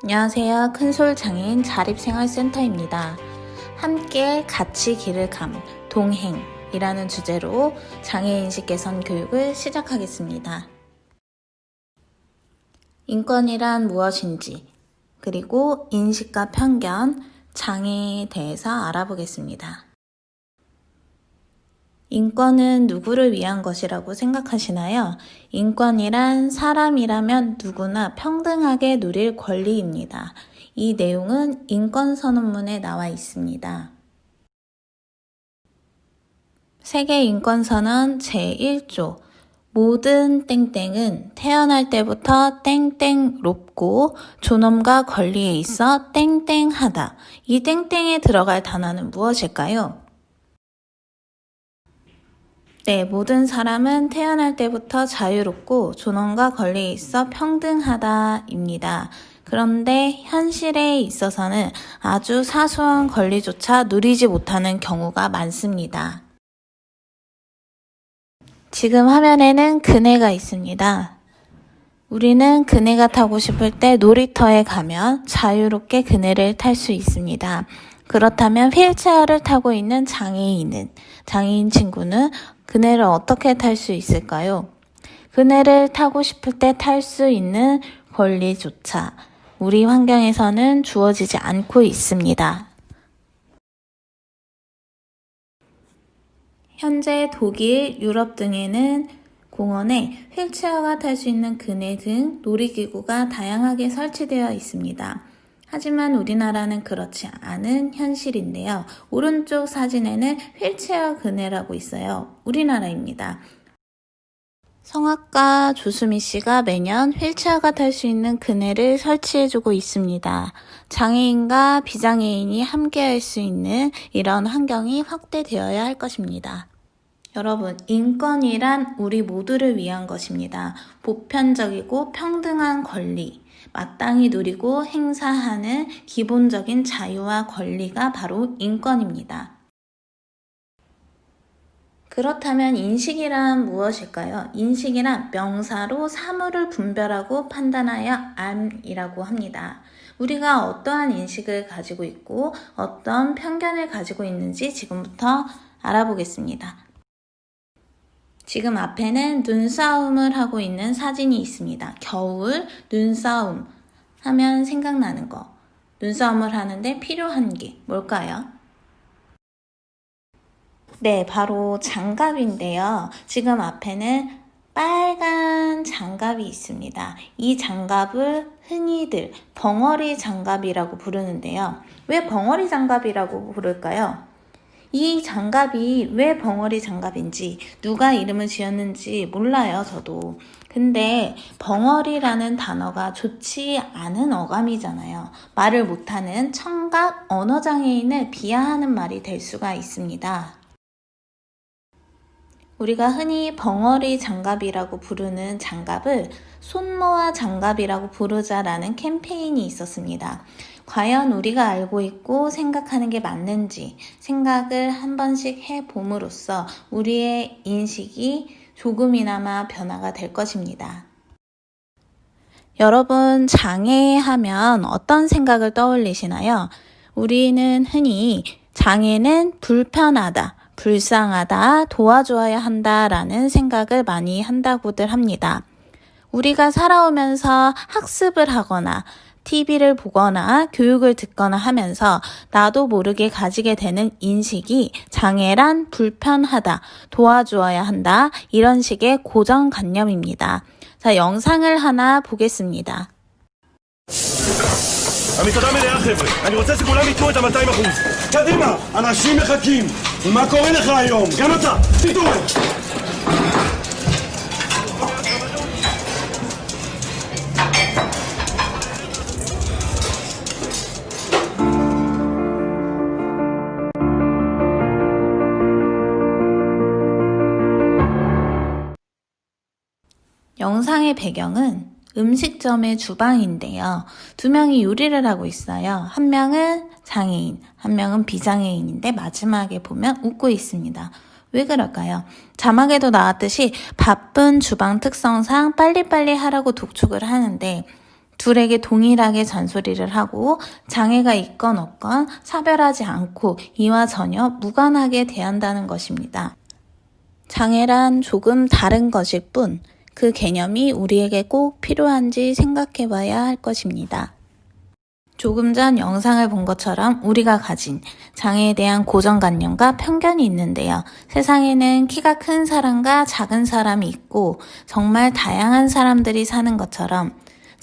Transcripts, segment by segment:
안녕하세요. 큰솔장애인 자립생활센터입니다. 함께 같이 길을 동행이라는 주제로 장애인식 개선 교육을 시작하겠습니다. 인권이란 무엇인지, 그리고 인식과 편견, 장애에 대해서 알아보겠습니다. 인권은 누구를 위한 것이라고 생각하시나요? 인권이란 사람이라면 누구나 평등하게 누릴 권리입니다. 이 내용은 인권선언문에 나와 있습니다. 세계인권선언 제1조 모든 땡땡은 태어날 때부터 땡땡롭고 존엄과 권리에 있어 땡땡하다. 이 땡땡에 들어갈 단어는 무엇일까요? 네, 모든 사람은 태어날 때부터 자유롭고 존엄과 권리에 있어 평등하다입니다. 그런데 현실에 있어서는 아주 사소한 권리조차 누리지 못하는 경우가 많습니다. 지금 화면에는 그네가 있습니다. 우리는 그네가 타고 싶을 때 놀이터에 가면 자유롭게 그네를 탈 수 있습니다. 그렇다면 휠체어를 타고 있는 장애인 친구는 그네를 어떻게 탈 수 있을까요? 그네를 타고 싶을 때 탈 수 있는 권리조차 우리 환경에서는 주어지지 않고 있습니다. 현재 독일, 유럽 등에는 공원에 휠체어가 탈 수 있는 그네 등 놀이기구가 다양하게 설치되어 있습니다. 하지만 우리나라는 그렇지 않은 현실인데요. 오른쪽 사진에는 휠체어 그네라고 있어요. 우리나라입니다. 성악가 조수미 씨가 매년 휠체어가 탈 수 있는 그네를 설치해주고 있습니다. 장애인과 비장애인이 함께할 수 있는 이런 환경이 확대되어야 할 것입니다. 여러분, 인권이란 우리 모두를 위한 것입니다. 보편적이고 평등한 권리, 마땅히 누리고 행사하는 기본적인 자유와 권리가 바로 인권입니다. 그렇다면 인식이란 무엇일까요? 인식이란 명사로 사물을 분별하고 판단하여 암이라고 합니다. 우리가 어떠한 인식을 가지고 있고 어떤 편견을 가지고 있는지 지금부터 알아보겠습니다. 지금 앞에는 눈싸움을 하고 있는 사진이 있습니다. 겨울 눈싸움 하면 생각나는 거. 눈싸움을 하는데 필요한 게 뭘까요? 네, 바로 장갑인데요. 지금 앞에는 빨간 장갑이 있습니다. 이 장갑을 흔히들 벙어리 장갑이라고 부르는데요. 왜 벙어리 장갑이라고 부를까요? 이 장갑이 왜 벙어리 장갑인지 누가 이름을 지었는지 몰라요, 저도. 근데 벙어리라는 단어가 좋지 않은 어감이잖아요. 말을 못하는 청각 언어장애인을 비하하는 말이 될 수가 있습니다. 우리가 흔히 벙어리 장갑이라고 부르는 장갑을 손모아 장갑이라고 부르자라는 캠페인이 있었습니다. 과연 우리가 알고 있고 생각하는 게 맞는지 생각을 한 번씩 해봄으로써 우리의 인식이 조금이나마 변화가 될 것입니다. 여러분, 장애하면 어떤 생각을 떠올리시나요? 우리는 흔히 장애는 불편하다, 불쌍하다, 도와줘야 한다라는 생각을 많이 한다고들 합니다. 우리가 살아오면서 학습을 하거나 TV를 보거나 교육을 듣거나 하면서 나도 모르게 가지게 되는 인식이 장애란 불편하다, 도와주어야 한다, 이런 식의 고정관념입니다. 자, 영상을 하나 보겠습니다. המתודה מלאה חבר'ה, אני רוצה שכולם ייתנו את ה-200%. קדימה, אנשים מחכים. ומה קורה לך היום? גם אתה, תיתנו. 영상의 배경은 음식점의 주방인데요. 두 명이 요리를 하고 있어요. 한 명은 장애인, 한 명은 비장애인인데 마지막에 보면 웃고 있습니다. 왜 그럴까요? 자막에도 나왔듯이 바쁜 주방 특성상 빨리빨리 하라고 독촉을 하는데 둘에게 동일하게 잔소리를 하고 장애가 있건 없건 차별하지 않고 이와 전혀 무관하게 대한다는 것입니다. 장애란 조금 다른 것일 뿐 그 개념이 우리에게 꼭 필요한지 생각해 봐야 할 것입니다. 조금 전 영상을 본 것처럼 우리가 가진 장애에 대한 고정관념과 편견이 있는데요. 세상에는 키가 큰 사람과 작은 사람이 있고 정말 다양한 사람들이 사는 것처럼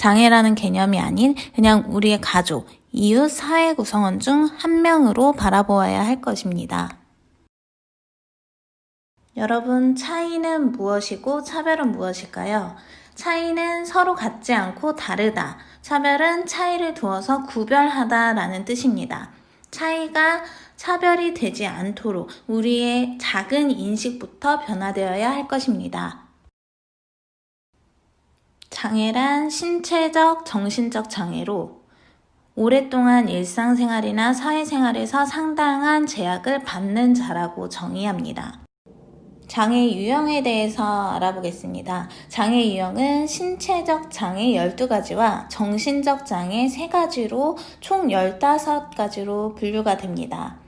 장애라는 개념이 아닌 그냥 우리의 가족, 이웃, 사회 구성원 중 한 명으로 바라보아야 할 것입니다. 여러분, 차이는 무엇이고 차별은 무엇일까요? 차이는 서로 같지 않고 다르다. 차별은 차이를 두어서 구별하다 라는 뜻입니다. 차이가 차별이 되지 않도록 우리의 작은 인식부터 변화되어야 할 것입니다. 장애란 신체적, 정신적 장애로 오랫동안 일상생활이나 사회생활에서 상당한 제약을 받는 자라고 정의합니다. 장애 유형에 대해서 알아보겠습니다. 장애 유형은 신체적 장애 12가지와 정신적 장애 3가지로 총 15가지로 분류가 됩니다.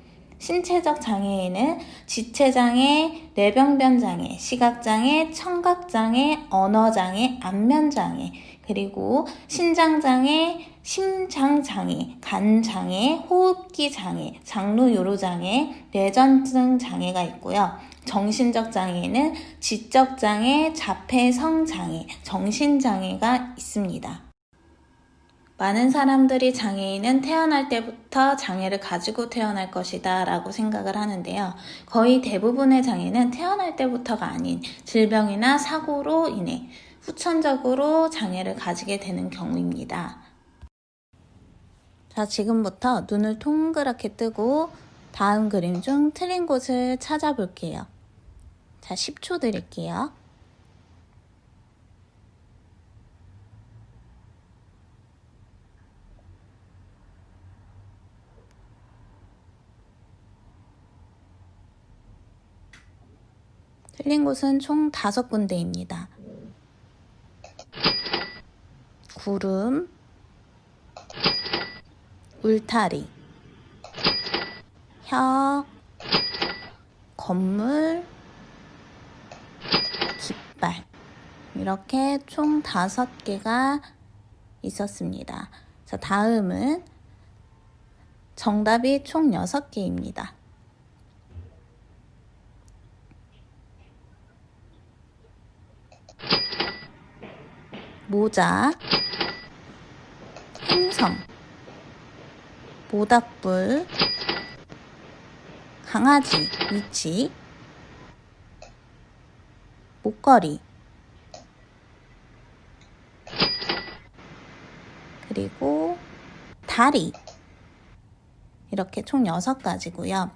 신체적 장애에는 지체장애, 뇌병변장애, 시각장애, 청각장애, 언어장애, 안면장애, 그리고 신장장애, 심장장애, 간장애, 호흡기장애, 장루요로장애, 뇌전증 장애가 있고요. 정신적 장애는 지적장애, 자폐성장애, 정신장애가 있습니다. 많은 사람들이 장애인은 태어날 때부터 장애를 가지고 태어날 것이다 라고 생각을 하는데요. 거의 대부분의 장애는 태어날 때부터가 아닌 질병이나 사고로 인해 후천적으로 장애를 가지게 되는 경우입니다. 자, 지금부터 눈을 동그랗게 뜨고 다음 그림 중 틀린 곳을 찾아볼게요. 자, 10초 드릴게요. 틀린 곳은 총 5군데입니다. 구름, 울타리, 혀, 건물, 깃발 이렇게 총 5개가 있었습니다. 자, 다음은 정답이 총 6개입니다. 모자, 행성, 모닥불, 강아지, 위치, 목걸이, 그리고 다리 이렇게 총 6가지고요.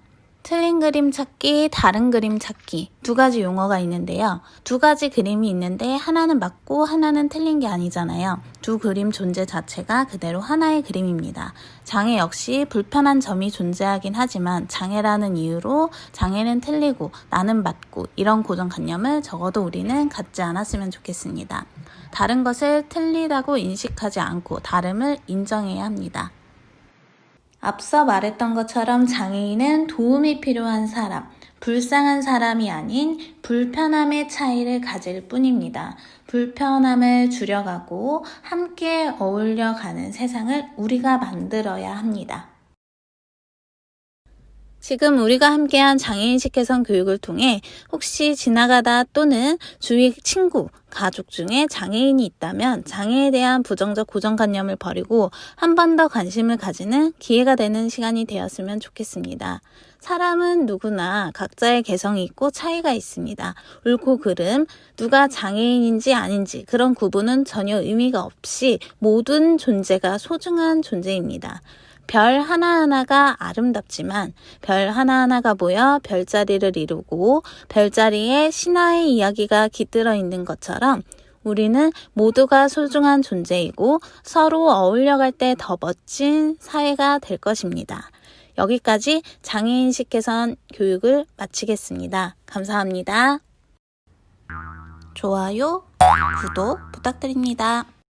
틀린 그림 찾기, 다른 그림 찾기 2가지 용어가 있는데요. 2가지 그림이 있는데 하나는 맞고 하나는 틀린 게 아니잖아요. 2 그림 존재 자체가 그대로 하나의 그림입니다. 장애 역시 불편한 점이 존재하긴 하지만 장애라는 이유로 장애는 틀리고 나는 맞고 이런 고정관념을 적어도 우리는 갖지 않았으면 좋겠습니다. 다른 것을 틀리다고 인식하지 않고 다름을 인정해야 합니다. 앞서 말했던 것처럼 장애인은 도움이 필요한 사람, 불쌍한 사람이 아닌 불편함의 차이를 가질 뿐입니다. 불편함을 줄여가고 함께 어울려가는 세상을 우리가 만들어야 합니다. 지금 우리가 함께한 장애인식 개선 교육을 통해 혹시 지나가다 또는 주위 친구, 가족 중에 장애인이 있다면 장애에 대한 부정적 고정관념을 버리고 한 번 더 관심을 가지는 기회가 되는 시간이 되었으면 좋겠습니다. 사람은 누구나 각자의 개성이 있고 차이가 있습니다. 옳고 그름, 누가 장애인인지 아닌지 그런 구분은 전혀 의미가 없이 모든 존재가 소중한 존재입니다. 별 하나하나가 아름답지만 별 하나하나가 모여 별자리를 이루고 별자리에 신화의 이야기가 깃들어 있는 것처럼 우리는 모두가 소중한 존재이고 서로 어울려갈 때 더 멋진 사회가 될 것입니다. 여기까지 장애인식 개선 교육을 마치겠습니다. 감사합니다. 좋아요, 구독 부탁드립니다.